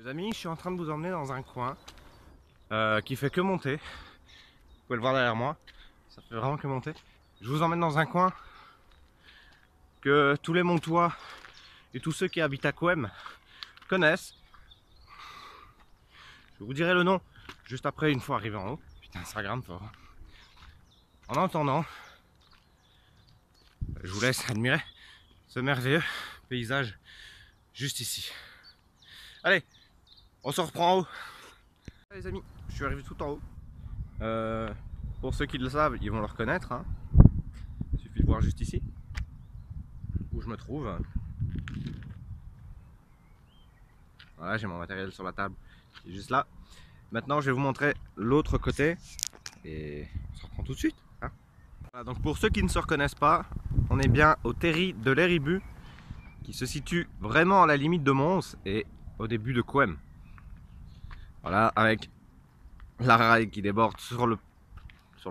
Les amis, je suis en train de vous emmener dans un coin qui fait que monter. Vous pouvez le voir derrière moi, ça fait vraiment que monter. Je vous emmène dans un coin que tous les Montois et tous ceux qui habitent à Couëme connaissent. Je vous dirai le nom juste après, une fois arrivé en haut. Putain, ça grimpe fort. En attendant, je vous laisse admirer ce merveilleux paysage juste ici. Allez, on se reprend en haut. Les amis, je suis arrivé tout en haut. Pour ceux qui le savent, ils vont le reconnaître, hein. Il suffit de voir juste ici où je me trouve. Voilà, j'ai mon matériel sur la table, qui est juste là. Maintenant, je vais vous montrer l'autre côté et on se reprend tout de suite, hein. Voilà, donc pour ceux qui ne se reconnaissent pas, on est bien au terri de l'Éribu, qui se situe vraiment à la limite de Mons et au début de Couëme. Voilà, avec la rail qui déborde sur le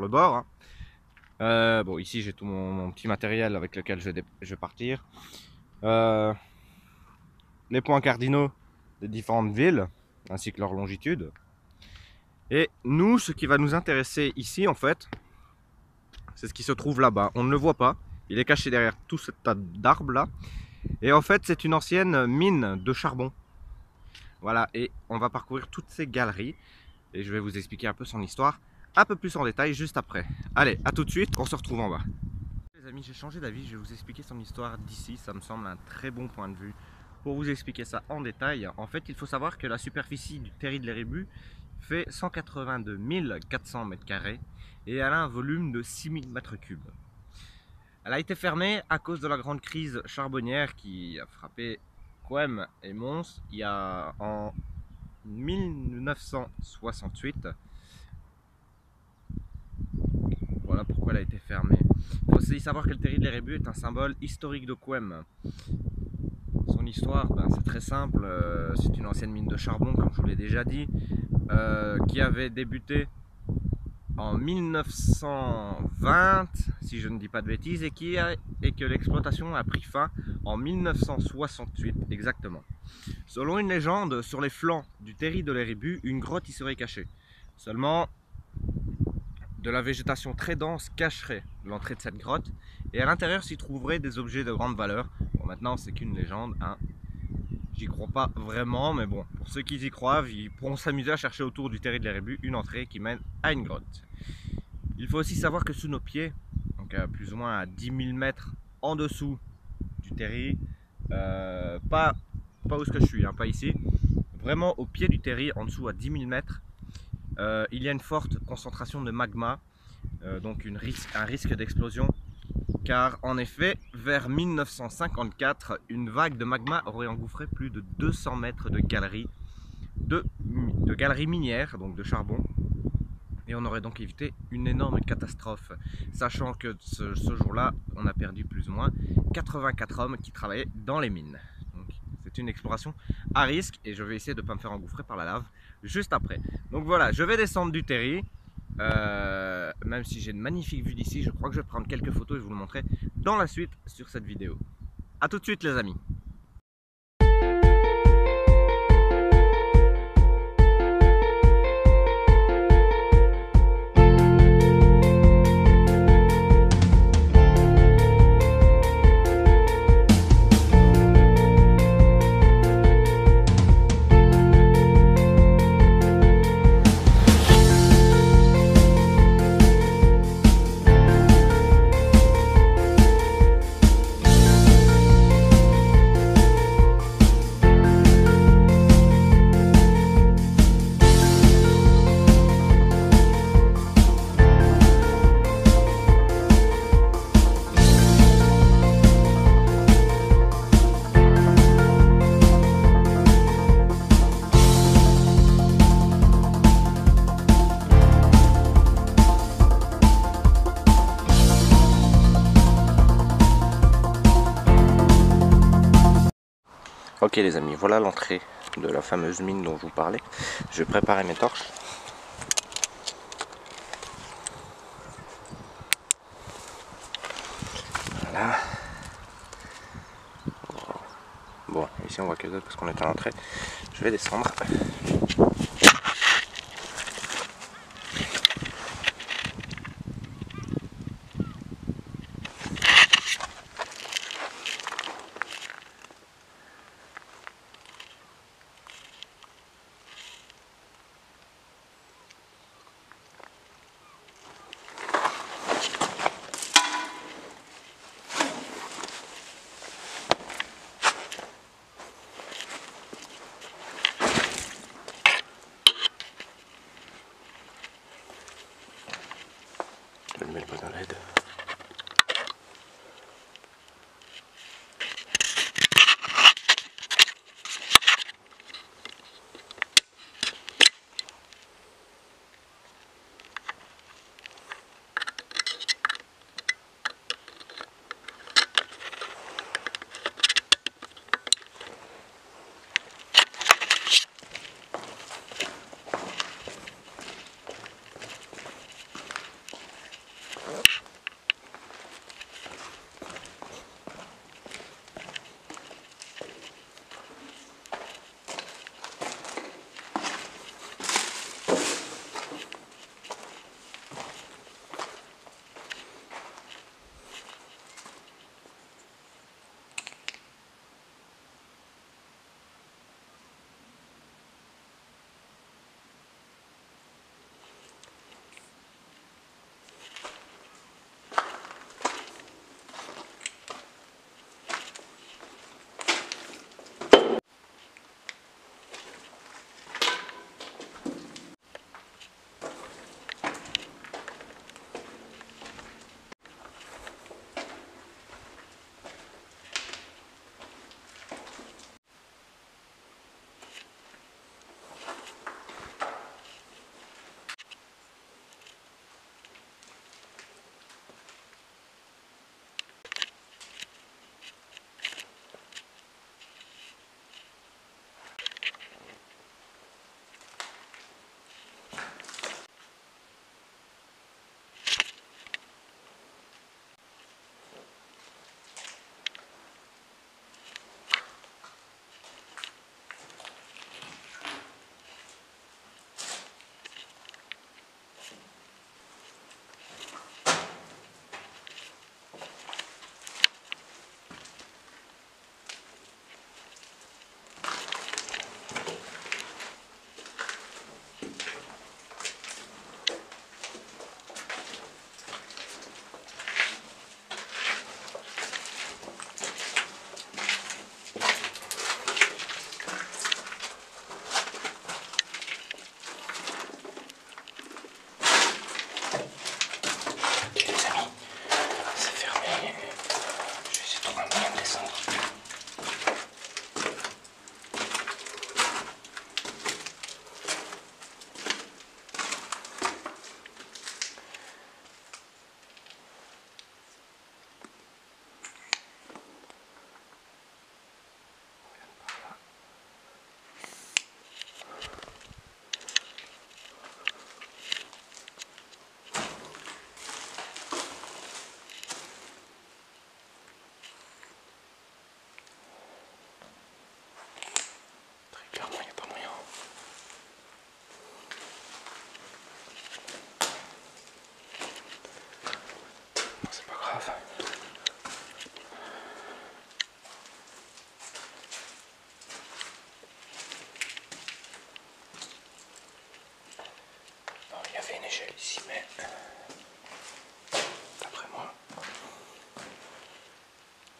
bord, hein. Bon, ici j'ai tout mon petit matériel avec lequel je vais partir. Les points cardinaux des différentes villes, ainsi que leur longitude. Et nous, ce qui va nous intéresser ici, en fait, c'est ce qui se trouve là-bas. On ne le voit pas, il est caché derrière tout ce tas d'arbres là. Et en fait, c'est une ancienne mine de charbon. Voilà, et on va parcourir toutes ces galeries. Et je vais vous expliquer un peu son histoire, un peu plus en détail juste après. Allez, à tout de suite, on se retrouve en bas. Les amis, j'ai changé d'avis, je vais vous expliquer son histoire d'ici. Ça me semble un très bon point de vue. Pour vous expliquer ça en détail, en fait, il faut savoir que la superficie du terri de l'Éribu fait 182 400 m² et elle a un volume de 6000 m3. Elle a été fermée à cause de la grande crise charbonnière qui a frappé Couëme et Mons en 1968. Voilà pourquoi elle a été fermée. Il faut aussi savoir que le terri de l'Éribu est un symbole historique de Couëme. Son histoire, c'est très simple, c'est une ancienne mine de charbon, comme je vous l'ai déjà dit, qui avait débuté en 1920, si je ne dis pas de bêtises, et que l'exploitation a pris fin en 1968 exactement. Selon une légende, sur les flancs du terri de l'Éribu, une grotte y serait cachée. Seulement, de la végétation très dense cacherait l'entrée de cette grotte, et à l'intérieur s'y trouveraient des objets de grande valeur. Bon, maintenant c'est qu'une légende, hein. J'y crois pas vraiment, mais bon, pour ceux qui y croient, ils pourront s'amuser à chercher autour du terri de l'Éribu une entrée qui mène à une grotte. Il faut aussi savoir que sous nos pieds, donc plus ou moins à 10 000 mètres en dessous du terri, pas où ce que je suis, hein, pas ici, vraiment au pied du terri, en dessous à 10 000 mètres, il y a une forte concentration de magma, donc un risque d'explosion. Car en effet, vers 1954, une vague de magma aurait engouffré plus de 200 mètres de galeries minières, donc de charbon, et on aurait donc évité une énorme catastrophe, sachant que ce jour-là, on a perdu plus ou moins 84 hommes qui travaillaient dans les mines. Donc c'est une exploration à risque et je vais essayer de ne pas me faire engouffrer par la lave juste après. Donc voilà, je vais descendre du terri. Même si j'ai une magnifique vue d'ici, je crois que je vais prendre quelques photos et vous le montrer dans la suite sur cette vidéo. A tout de suite les amis. Ok les amis, voilà l'entrée de la fameuse mine dont je vous parlais. Je vais préparer mes torches. Voilà. Bon, ici on voit que deux parce qu'on est à l'entrée. Je Je vais descendre. Je ne mets pas dans l'aide. Ici, mais d'après moi,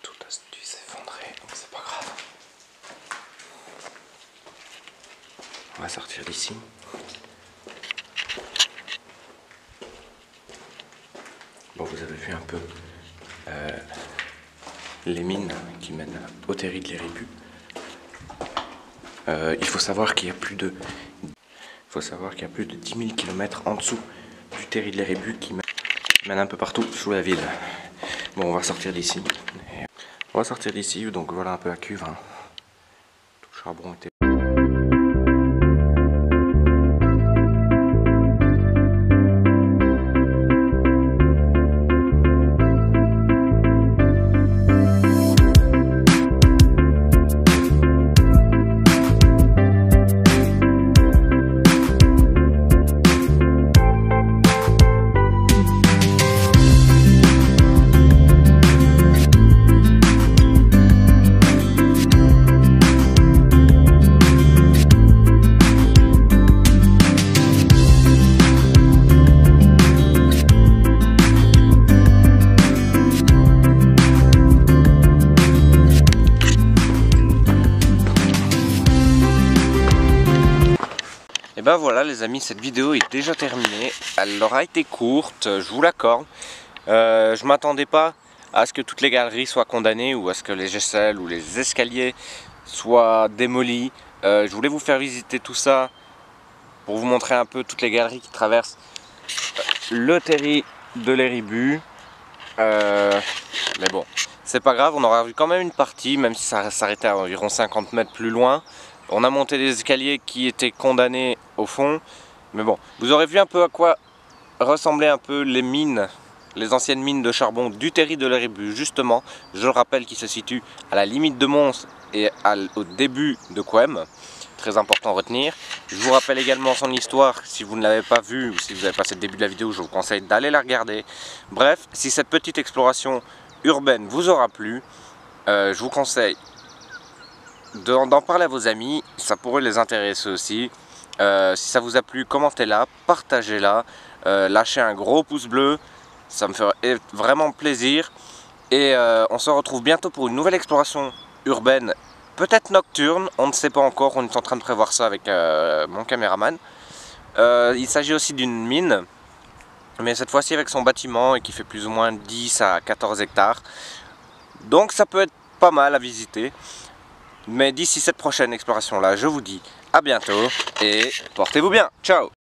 tout a dû s'effondrer, donc c'est pas grave. On va sortir d'ici. Bon, vous avez vu un peu les mines qui mènent au terri de l'Éribu. Il faut savoir qu'il y a plus de 10 000 km en dessous du terri de l'Éribu qui mène un peu partout sous la ville. Bon, on va sortir d'ici. Donc voilà un peu la cuve. Hein. Tout le charbon était... Et ben voilà les amis, cette vidéo est déjà terminée. Elle aura été courte, je vous l'accorde. Je m'attendais pas à ce que toutes les galeries soient condamnées ou à ce que les aisselles ou les escaliers soient démolis. Je voulais vous faire visiter tout ça pour vous montrer un peu toutes les galeries qui traversent le terri de l'Éribu. Mais bon, c'est pas grave, on aura vu quand même une partie, même si ça s'arrêtait à environ 50 mètres plus loin. On a monté des escaliers qui étaient condamnés au fond. Mais bon, vous aurez vu un peu à quoi ressemblaient un peu les mines, les anciennes mines de charbon du terri de l'Éribu, justement. Je le rappelle, qui se situe à la limite de Mons et au début de Couëmes. Très important à retenir. Je vous rappelle également son histoire, si vous ne l'avez pas vue ou si vous avez passé le début de la vidéo, je vous conseille d'aller la regarder. Bref, si cette petite exploration urbaine vous aura plu, je vous conseille d'en parler à vos amis, ça pourrait les intéresser aussi. Si ça vous a plu, commentez-la, partagez-la, lâchez un gros pouce bleu, ça me ferait vraiment plaisir. Et on se retrouve bientôt pour une nouvelle exploration urbaine, peut-être nocturne, on ne sait pas encore, on est en train de prévoir ça avec mon caméraman. Il s'agit aussi d'une mine, mais cette fois-ci avec son bâtiment et qui fait plus ou moins 10 à 14 hectares. Donc ça peut être pas mal à visiter. Mais d'ici cette prochaine exploration là, je vous dis à bientôt et portez-vous bien. Ciao!